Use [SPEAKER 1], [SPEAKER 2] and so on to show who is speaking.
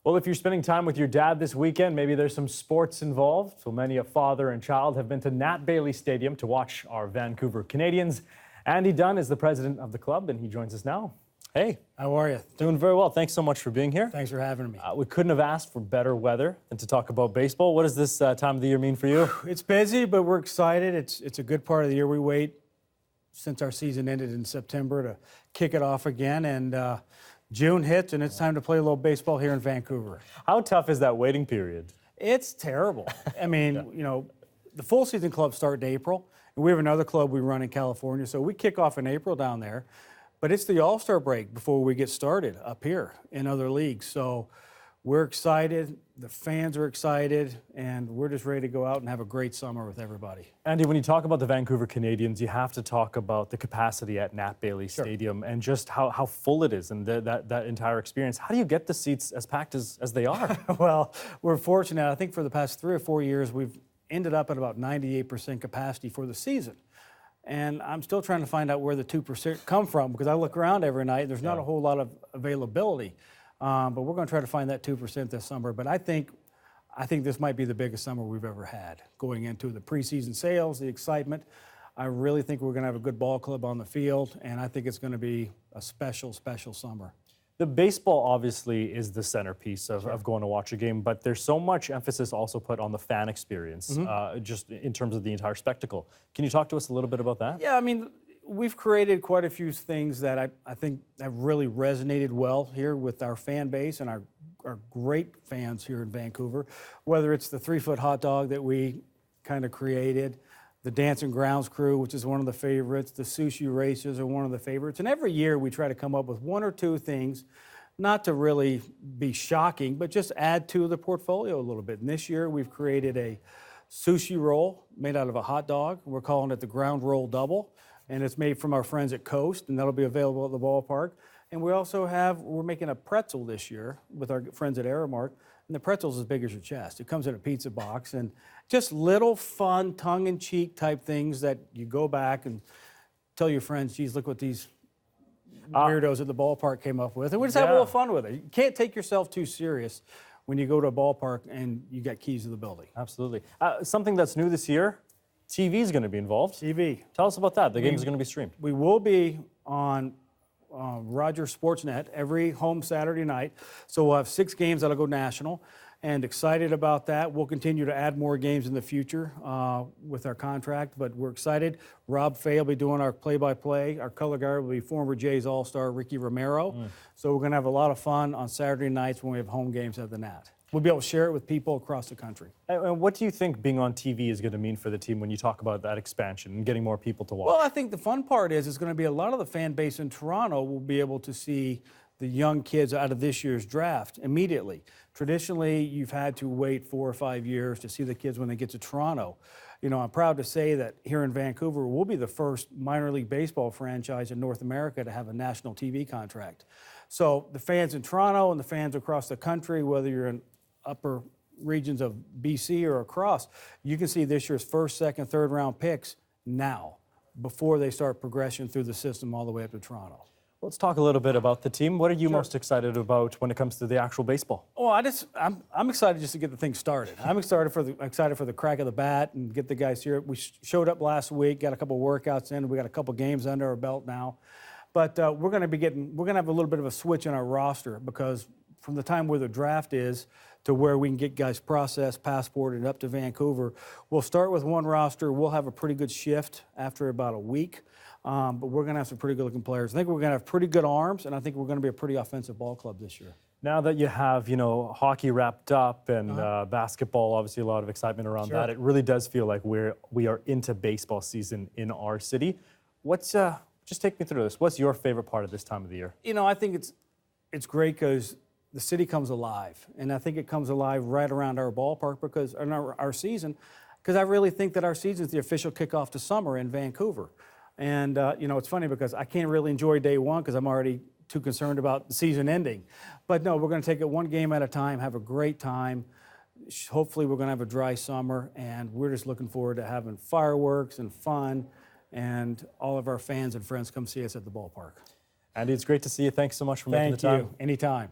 [SPEAKER 1] Well, if you're spending time with your dad this weekend, maybe there's some sports involved. So many a father and child have been to Nat Bailey Stadium to watch our Vancouver Canadians. Andy Dunn is the president of the club, and he joins us now. Hey.
[SPEAKER 2] How are you?
[SPEAKER 1] Doing very well. Thanks so much for being here.
[SPEAKER 2] Thanks for having me.
[SPEAKER 1] We couldn't have asked for better weather than to talk about baseball. What does this time of the year mean for you?
[SPEAKER 2] It's busy, but we're excited. It's a good part of the year. We wait since our season ended in September to kick it off again, and June hits, and it's time to play a little baseball here in Vancouver.
[SPEAKER 1] How tough is that waiting period?
[SPEAKER 2] It's terrible. I mean, you know, the full season clubs start in April, and we have another club we run in California, so we kick off in April down there. But it's the All-Star break before we get started up here in other leagues. So we're excited, the fans are excited, and we're just ready to go out and have a great summer with everybody.
[SPEAKER 1] Andy, when you talk about the Vancouver Canadians, you have to talk about the capacity at Nat Bailey Stadium and just how full it is and that entire experience. How do you get the seats as packed as they are?
[SPEAKER 2] Well, we're fortunate. I think for the past 3 or 4 years, we've ended up at about 98% capacity for the season. And I'm still trying to find out where the 2% come from, because I look around every night and there's not a whole lot of availability. But we're going to try to find that 2% this summer. But I think this might be the biggest summer we've ever had, going into the preseason sales, the excitement. I really think we're going to have a good ball club on the field, and I think it's going to be a special, special summer.
[SPEAKER 1] The baseball obviously is the centerpiece of going to watch a game, but there's so much emphasis also put on the fan experience, just in terms of the entire spectacle. Can you talk to us a little bit about that?
[SPEAKER 2] Yeah, I mean, we've created quite a few things that I think have really resonated well here with our fan base and our great fans here in Vancouver, whether it's the 3-foot hot dog that we kind of created, the Dancing Grounds crew, which is one of the favorites, the sushi races are one of the favorites. And every year we try to come up with 1 or 2 things, not to really be shocking, but just add to the portfolio a little bit. And this year we've created a sushi roll made out of a hot dog. We're calling it the Ground Roll Double, and it's made from our friends at Coast, and that'll be available at the ballpark. And we also we're making a pretzel this year with our friends at Aramark, and the pretzel's as big as your chest. It comes in a pizza box, and just little fun, tongue-in-cheek type things that you go back and tell your friends, geez, look what these weirdos at the ballpark came up with. And we just have a little fun with it. You can't take yourself too serious when you go to a ballpark and you got keys to the building.
[SPEAKER 1] Absolutely. Something that's new this year, TV is going to be involved.
[SPEAKER 2] TV.
[SPEAKER 1] Tell us about that. The game is going to be streamed.
[SPEAKER 2] We will be on Rogers Sportsnet every home Saturday night. So we'll have 6 games that'll go national, and excited about that. We'll continue to add more games in the future with our contract, but we're excited. Rob Fay will be doing our play-by-play. Our color guard will be former Jays All-Star Ricky Romero. So we're going to have a lot of fun on Saturday nights when we have home games at the Nat. We'll be able to share it with people across the country.
[SPEAKER 1] And what do you think being on TV is going to mean for the team when you talk about that expansion and getting more people to watch?
[SPEAKER 2] Well, I think the fun part is it's going to be a lot of the fan base in Toronto will be able to see the young kids out of this year's draft immediately. Traditionally, you've had to wait 4 or 5 years to see the kids when they get to Toronto. You know, I'm proud to say that here in Vancouver, we'll be the first minor league baseball franchise in North America to have a national TV contract. So the fans in Toronto and the fans across the country, whether you're in upper regions of BC or across, you can see this year's first, second, third round picks now, before they start progression through the system all the way up to Toronto.
[SPEAKER 1] Let's talk a little bit about the team. What are you most excited about when it comes to the actual baseball?
[SPEAKER 2] Oh, I'm excited just to get the thing started. I'm excited for the crack of the bat and get the guys here. We showed up last week, got a couple workouts in. We got a couple games under our belt now, but we're going to have a little bit of a switch in our roster, because from the time where the draft is to where we can get guys processed, passported up to Vancouver, we'll start with one roster. We'll have a pretty good shift after about a week, but we're going to have some pretty good-looking players. I think we're going to have pretty good arms, and I think we're going to be a pretty offensive ball club this year.
[SPEAKER 1] Now that you have, hockey wrapped up and basketball, obviously a lot of excitement around that, it really does feel like we are into baseball season in our city. Just take me through this. What's your favorite part of this time of the year?
[SPEAKER 2] You know, I think it's great because the city comes alive, and I think it comes alive right around our ballpark because our season, because I really think that our season is the official kickoff to summer in Vancouver. And it's funny because I can't really enjoy day one because I'm already too concerned about the season ending. But no, we're going to take it one game at a time, have a great time. Hopefully we're going to have a dry summer, and we're just looking forward to having fireworks and fun, and all of our fans and friends come see us at the ballpark.
[SPEAKER 1] Andy, it's great to see you. Thanks so much for making the time.
[SPEAKER 2] Thank you. Anytime.